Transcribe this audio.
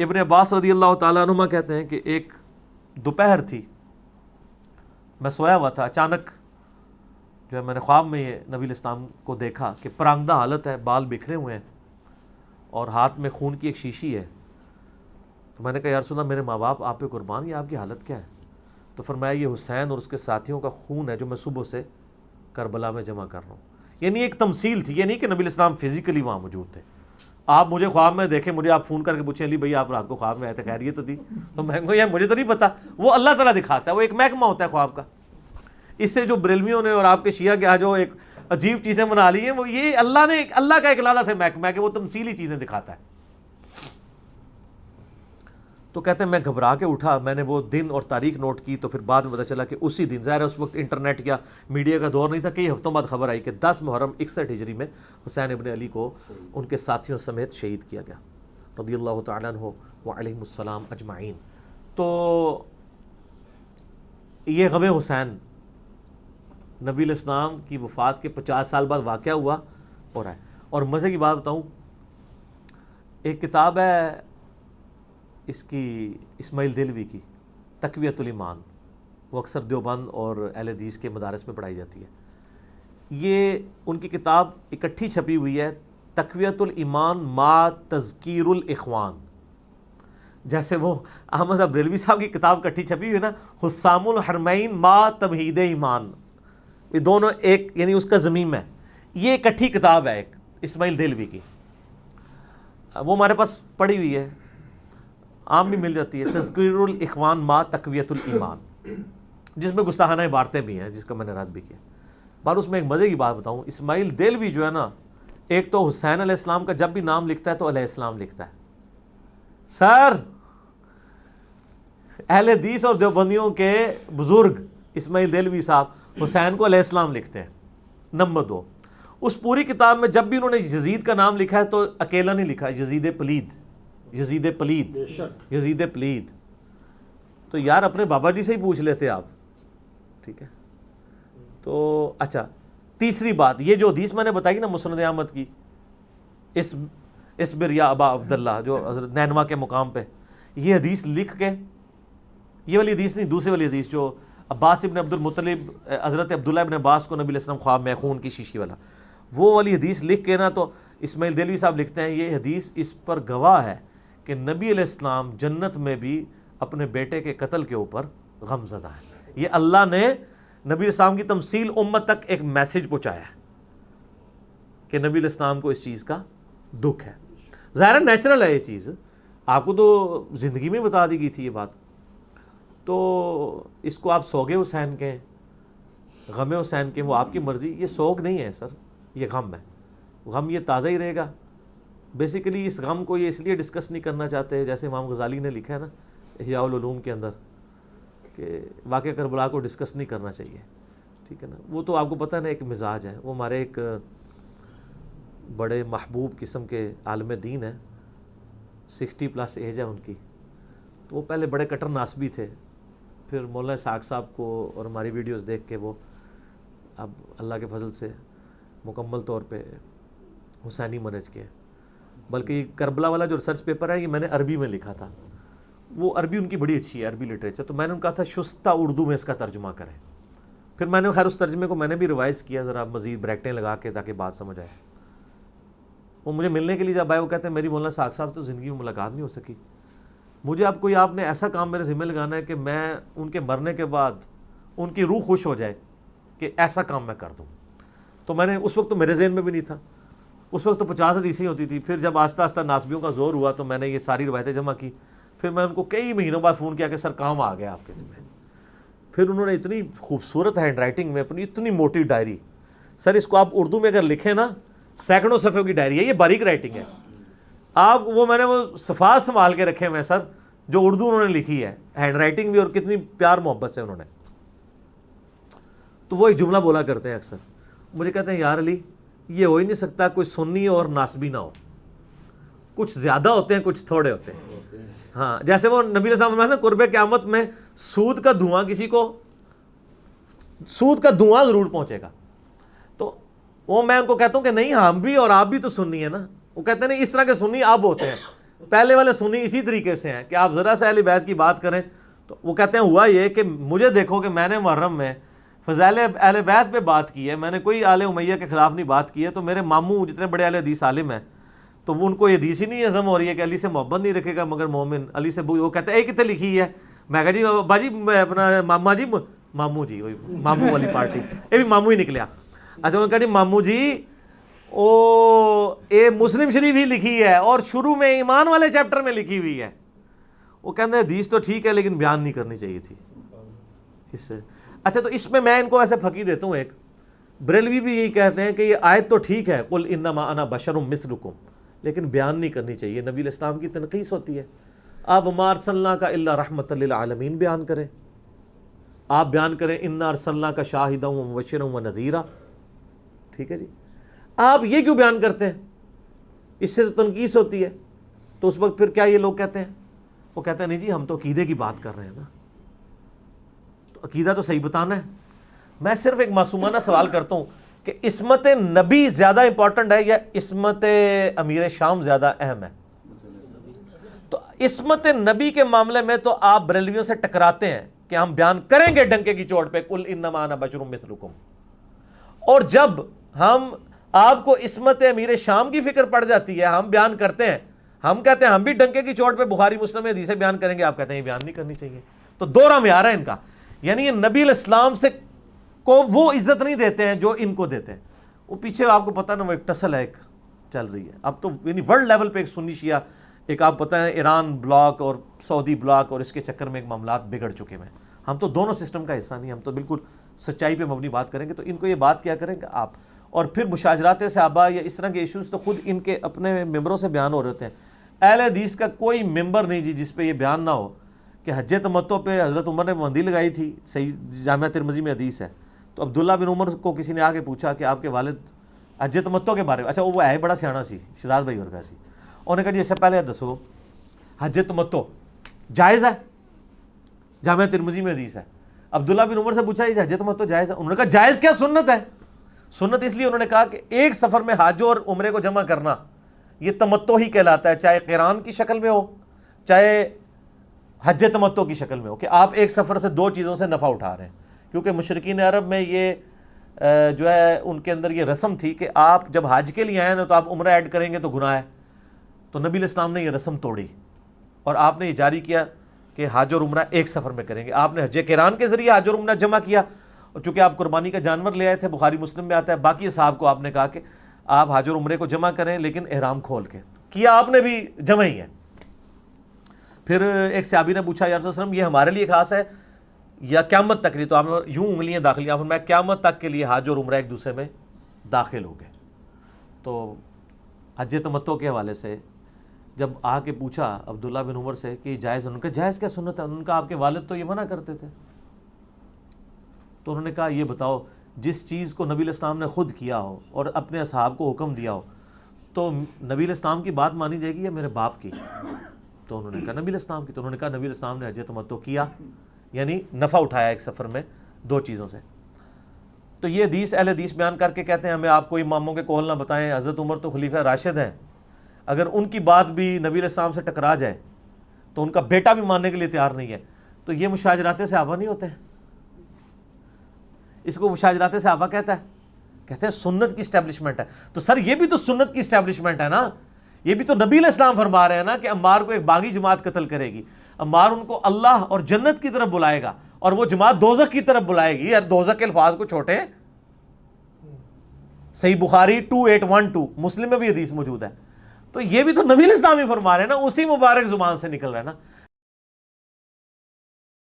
ابن عباس رضی اللہ تعالیٰ عنہما کہتے ہیں کہ ایک دوپہر تھی، میں سویا ہوا تھا، اچانک جو ہے میں نے خواب میں یہ نبی الاسلام کو دیکھا کہ پرانگدہ حالت ہے، بال بکھرے ہوئے ہیں اور ہاتھ میں خون کی ایک شیشی ہے. تو میں نے کہا یا رسول اللہ میرے ماں باپ آپ پہ قربان، یہ آپ کی حالت کیا ہے؟ تو فرمایا یہ حسین اور اس کے ساتھیوں کا خون ہے جو میں صبح سے کربلا میں جمع کر رہا ہوں. یعنی ایک تمثیل تھی، یہ نہیں کہ نبی الاسلام فزیکلی وہاں موجود تھے. آپ مجھے خواب میں دیکھیں، مجھے آپ فون کر کے پوچھیں علی بھائی آپ رات کو خواب میں آئے تھے، خیریت تو تھی؟ تو میں کہوں یار مجھے تو نہیں پتا، وہ اللہ تعالیٰ دکھاتا ہے، وہ ایک محکمہ ہوتا ہے خواب کا. اس سے جو بریلویوں نے اور آپ کے شیعہ کے جو ایک عجیب چیزیں بنا لی ہیں، وہ یہ اللہ کا ایک لالا سے محکمہ ہے کہ وہ تمثیلی چیزیں دکھاتا ہے. تو کہتے ہیں میں گھبرا کے اٹھا، میں نے وہ دن اور تاریخ نوٹ کی، تو پھر بعد میں پتہ چلا کہ اسی دن، ظاہر ہے اس وقت انٹرنیٹ یا میڈیا کا دور نہیں تھا، کئی ہفتوں بعد خبر آئی کہ 10 محرم 61 ہجری میں حسین ابن علی کو ان کے ساتھیوں سمیت شہید کیا گیا رضی اللہ تعالیٰ عنہ وعلیہم السلام اجمعین. تو یہ غم حسین نبی الاسلام کی وفات کے 50 سال بعد واقعہ ہوا ہو رہا ہے. اور مزے کی بات بتاؤں، ایک کتاب ہے اس کی اسماعیل دہلوی کی، تقویۃ الایمان، وہ اکثر دیوبند اور اہل حدیث کے مدارس میں پڑھائی جاتی ہے. یہ ان کی کتاب اکٹھی چھپی ہوئی ہے، تقویۃ الایمان ما تذکیر الاخوان. جیسے وہ احمد صاحب بریلوی صاحب کی کتاب اکٹھی چھپی ہوئی ہے نا، حسام الحرمین ما تمہید ایمان، یہ دونوں ایک یعنی اس کا ضمیم ہے. یہ اکٹھی کتاب ہے ایک اسماعیل دہلوی کی، وہ ہمارے پاس پڑھی ہوئی ہے، عام بھی مل جاتی ہے، تذکیر الاخوان ما تقویۃ الایمان، جس میں گستاخانہ عبارتیں بھی ہیں جس کا میں نے رد بھی کیا. بار اس میں ایک مزے کی بات بتاؤں، اسماعیل دہلوی جو ہے نا، ایک تو حسین علیہ السلام کا جب بھی نام لکھتا ہے تو علیہ السلام لکھتا ہے. سر اہل حدیث اور دیوبندیوں کے بزرگ اسماعیل دہلوی صاحب حسین کو علیہ السلام لکھتے ہیں. نمبر 2، اس پوری کتاب میں جب بھی انہوں نے یزید کا نام لکھا ہے تو اکیلا نہیں لکھا، یزید پلید، یزید پلید، یزید پلید. تو یار اپنے بابا جی سے ہی پوچھ لیتے آپ، ٹھیک ہے. تو اچھا تیسری بات، یہ جو حدیث میں نے بتائی نا مسند احمد کی، اصبر یا ابا عبداللہ، جو حضرت نینوا کے مقام پہ، یہ حدیث لکھ کے، یہ والی حدیث نہیں، دوسری والی حدیث جو عباس ابن عبد المطلب، حضرت عبداللہ ابن عباس کو نبی علیہ السلام خواب میں خون کی شیشی والا، وہ والی حدیث لکھ کے نا، تو اسماعیل دہلوی صاحب لکھتے ہیں یہ حدیث اس پر گواہ ہے کہ نبی علیہ السلام جنت میں بھی اپنے بیٹے کے قتل کے اوپر غم زدہ ہے. یہ اللہ نے نبی علیہ السلام کی تمثیل امت تک ایک میسج پہنچایا ہے کہ نبی علیہ السلام کو اس چیز کا دکھ ہے. ظاہر نیچرل ہے یہ چیز، آپ کو تو زندگی میں بتا دی گئی تھی یہ بات. تو اس کو آپ سوگ حسین کے، غم حسین کے، وہ آپ کی مرضی. یہ سوگ نہیں ہے سر، یہ غم ہے. غم یہ تازہ ہی رہے گا. بیسیکلی اس غم کو یہ اس لیے ڈسکس نہیں کرنا چاہتے، جیسے امام غزالی نے لکھا ہے نا احیاء العلوم کے اندر، کہ واقعہ کربلا کو ڈسکس نہیں کرنا چاہیے، ٹھیک ہے نا. وہ تو آپ کو پتہ ہے نا ایک مزاج ہے، وہ ہمارے ایک بڑے محبوب قسم کے عالم دین ہیں، 60+ ایج ہے ان کی. تو وہ پہلے بڑے کٹر ناسبی تھے، پھر مولانا اسحاق صاحب کو اور ہماری ویڈیوز دیکھ کے وہ اب اللہ کے فضل سے مکمل طور پہ حسینی منہج کے. بلکہ یہ کربلا والا جو ریسرچ پیپر ہے یہ میں نے عربی میں لکھا تھا، وہ عربی ان کی بڑی اچھی ہے، عربی لٹریچر. تو میں نے ان کا تھا شستہ اردو میں اس کا ترجمہ کریں. پھر میں نے خیر اس ترجمے کو میں نے بھی ریوائز کیا ذرا مزید بریکٹیں لگا کے تاکہ بات سمجھ آئے. وہ مجھے ملنے کے لیے جب آئے وہ کہتے ہیں میری مولانا اسحاق صاحب تو زندگی میں ملاقات نہیں ہو سکی، مجھے اب کوئی آپ نے ایسا کام میرے ذمہ لگانا ہے کہ میں ان کے مرنے کے بعد ان کی روح خوش ہو جائے کہ ایسا کام میں کر دوں. تو میں نے اس وقت تو میرے ذہن میں بھی نہیں تھا، اس وقت تو 50 حدیثیں ہوتی تھی. پھر جب آہستہ آہستہ ناسبیوں کا زور ہوا تو میں نے یہ ساری روایتیں جمع کی. پھر میں ان کو کئی مہینوں بعد فون کیا کہ سر کام آ گیا آپ کے ذمہ. پھر انہوں نے اتنی خوبصورت ہینڈ رائٹنگ میں اپنی اتنی موٹی ڈائری، سر اس کو آپ اردو میں اگر لکھیں نا سینکڑوں صفحوں کی ڈائری ہے، یہ باریک رائٹنگ ہے. آپ وہ میں نے وہ صفحات سنبھال کے رکھے ہوئے سر جو اردو انہوں نے لکھی ہے، ہینڈ رائٹنگ بھی، اور کتنی پیار محبت سے انہوں نے. تو وہ ایک جملہ بولا کرتے ہیں اکثر، مجھے کہتے ہیں یار علی یہ ہو ہی نہیں سکتا کوئی سنی اور ناسبی نہ ہو، کچھ زیادہ ہوتے ہیں کچھ تھوڑے ہوتے ہیں. ہاں جیسے وہ نبی علیہ السلام نے قرب قیامت میں سود کا دھواں، کسی کو سود کا دھواں ضرور پہنچے گا. تو وہ میں ان کو کہتا ہوں کہ نہیں ہم بھی اور آپ بھی تو سنی ہے نا. وہ کہتے ہیں نہیں اس طرح کے سنی اب ہوتے ہیں. پہلے والے سنی اسی طریقے سے ہیں کہ آپ ذرا سے اہل بیت کی بات کریں تو وہ کہتے ہیں ہوا یہ کہ مجھے دیکھو کہ میں نے محرم میں فضائل اہل بیت پہ بات کی ہے، میں نے کوئی آل امیہ کے خلاف نہیں بات کی ہے، تو میرے ماموں جتنے بڑے اہل حدیث عالم ہیں تو وہ ان کو یہ حدیث ہی نہیں ہضم ہو رہی ہے کہ علی سے محبت نہیں رکھے گا مگر مومن، علی سے وہ کہتے ہیں اے کتنے لکھی ہے، میں کہا جی باجی اپنا ماما جی ماموں جی وہی ماموں والی پارٹی یہ بھی ماموں ہی نکلیا، اچھا انہوں نے کہا جی ماموں جی او اے مسلم شریف ہی لکھی ہے اور شروع میں ایمان والے چیپٹر میں لکھی ہوئی ہے، وہ کہتے ہیں حدیث تو ٹھیک ہے لیکن بیان نہیں کرنی چاہیے تھی اس سے۔ اچھا تو اس میں ان کو ایسے پھکی دیتا ہوں، ایک بریلوی بھی یہی کہتے ہیں کہ یہ آیت تو ٹھیک ہے قل انما انا بشر مثلکم، لیکن بیان نہیں کرنی چاہیے، نبی علیہ السلام کی تنقیص ہوتی ہے۔ آپ وما ارسلنا کا الا رحمۃ للعالمین بیان کریں، آپ بیان کریں انا ارسلنا کا شاہدا ومبشرا ونذیرا، ٹھیک ہے جی، آپ یہ کیوں بیان کرتے ہیں؟ اس سے تو تنقیص ہوتی ہے۔ تو اس وقت پھر کیا یہ لوگ کہتے ہیں؟ وہ کہتے ہیں نہیں جی ہم تو عقیدے کی بات کر رہے ہیں نا، تو عقیدہ تو صحیح بتانا ہے۔ میں صرف ایک معصومانہ سوال کرتا ہوں کہ عصمت نبی زیادہ امپورٹنٹ ہے یا عصمت امیر شام زیادہ اہم ہے؟ تو عصمت نبی کے معاملے میں تو آپ بریلویوں سے ٹکراتے ہیں کہ ہم بیان کریں گے ڈنکے کی چوٹ پہ قل انما انا بشر مثلکم، اور جب ہم آپ کو عصمت امیر شام کی فکر پڑ جاتی ہے ہم بیان کرتے ہیں، ہم کہتے ہیں ہم بھی ڈنکے کی چوٹ پہ بخاری مسلم میں حدیثیں بیان کریں گے، آپ کہتے ہیں یہ بیان نہیں کرنی چاہیے۔ تو دوہرا معیار ہے ان کا، یعنی یہ نبی علیہ السلام سے کو وہ عزت نہیں دیتے ہیں جو ان کو دیتے ہیں۔ وہ پیچھے آپ کو پتہ نا وہ ایک ٹسل ہے ایک چل رہی ہے اب تو، یعنی ورلڈ لیول پہ ایک سنی شیعہ، ایک آپ پتہ ہے ایران بلاک اور سعودی بلاک، اور اس کے چکر میں ایک معاملات بگڑ چکے ہیں۔ ہم تو دونوں سسٹم کا حصہ نہیں، ہم تو بالکل سچائی پہ مبنی بات کریں گے۔ تو ان کو یہ بات کیا کریں گے آپ، اور پھر مشاجرات صحابہ یا اس طرح کے ایشوز تو خود ان کے اپنے ممبروں سے بیان ہو رہے ہیں۔ اہل حدیث کا کوئی ممبر نہیں جی جس پہ یہ بیان نہ ہو کہ حج تمتع پہ حضرت عمر نے پابندی لگائی تھی، صحیح جامعہ ترمذی میں حدیث ہے۔ تو عبداللہ بن عمر کو کسی نے آ کے پوچھا کہ آپ کے والد حج تمتع کے بارے میں، اچھا وہ ہے بڑا سیانا سی، شہزاد بھائی ورگا سی، انہوں نے کہا جی اس سے پہلے دسو حج تمتع جائز ہے؟ جامعہ ترمذی میں حدیث ہے۔ عبداللہ بن عمر سے پوچھا یہ حج تمتع جائز ہے؟ انہوں نے کہا جائز کیا، سنت ہے۔ سنت اس لیے انہوں نے کہا کہ ایک سفر میں حج اور عمرے کو جمع کرنا یہ تمتع ہی کہلاتا ہے، چاہے قران کی شکل میں ہو چاہے حج تمتع کی شکل میں ہو، کہ آپ ایک سفر سے دو چیزوں سے نفع اٹھا رہے ہیں۔ کیونکہ مشرکین عرب میں یہ جو ہے ان کے اندر یہ رسم تھی کہ آپ جب حج کے لیے آئے نا تو آپ عمرہ ایڈ کریں گے تو گناہ ہے، تو نبی علیہ السلام نے یہ رسم توڑی اور آپ نے یہ جاری کیا کہ حج اور عمرہ ایک سفر میں کریں گے۔ آپ نے حج قران کے ذریعے حج اور عمرہ جمع کیا، اور چونکہ آپ قربانی کا جانور لے آئے تھے، بخاری مسلم میں آتا ہے، باقی اصحاب کو آپ نے کہا کہ آپ حج اور عمرے کو جمع کریں لیکن احرام کھول کے، کیا آپ نے بھی جمع ہی ہے۔ پھر ایک صحابی نے پوچھا یا رسول اللہ علیہ وسلم یہ ہمارے لیے خاص ہے یا قیامت تک لیے؟ تو آپ نے یوں انگلیاں داخل، آپ نے قیامت تک کے لیے حج اور عمرہ ایک دوسرے میں داخل ہو گئے۔ تو حج تمتع کے حوالے سے جب آ کے پوچھا عبداللہ بن عمر سے کہ جائز، انہوں نے کہا جائز کیا سنت ہے؟ انہوں نے کہا آپ کے والد تو یہ منع کرتے تھے۔ تو انہوں نے کہا یہ بتاؤ جس چیز کو نبی علیہ السلام نے خود کیا ہو اور اپنے اصحاب کو حکم دیا ہو تو نبی علیہ السلام کی بات مانی جائے گی یا میرے باپ کی؟ تو انہوں نے کہا نبی علیہ السلام کی۔ تو انہوں نے کہا نبی علیہ السلام نے حج تمتع کیا، یعنی نفع اٹھایا ایک سفر میں دو چیزوں سے۔ تو یہ حدیث اہل حدیث بیان کر کے کہتے ہیں ہمیں آپ کوئی اماموں کے قول نہ بتائیں، حضرت عمر تو خلیفہ راشد ہیں، اگر ان کی بات بھی نبی علیہ السلام سے ٹکرا جائے تو ان کا بیٹا بھی ماننے کے لیے تیار نہیں ہے۔ تو یہ مشاجرات صحابہ نہیں ہوتے ہیں، اس کو مشاجرات صحابہ کہتا ہے، کہتے ہیں سنت کی اسٹیبلشمنٹ ہے۔ تو سر یہ بھی تو سنت کی اسٹیبلشمنٹ ہے نا، یہ بھی تو نبی علیہ السلام فرما رہے ہیں نا کہ عمار کو ایک باغی جماعت قتل کرے گی، عمار ان کو اللہ اور جنت کی طرف بلائے گا اور وہ جماعت دوزخ کی طرف بلائے گی۔ یار دوزخ کے الفاظ کو چھوٹے، صحیح بخاری 2812 مسلم میں بھی حدیث موجود ہے۔ تو یہ بھی تو نبی علیہ السلام ہی فرما رہے ہیں نا، اسی مبارک زبان سے نکل رہا ہے نا۔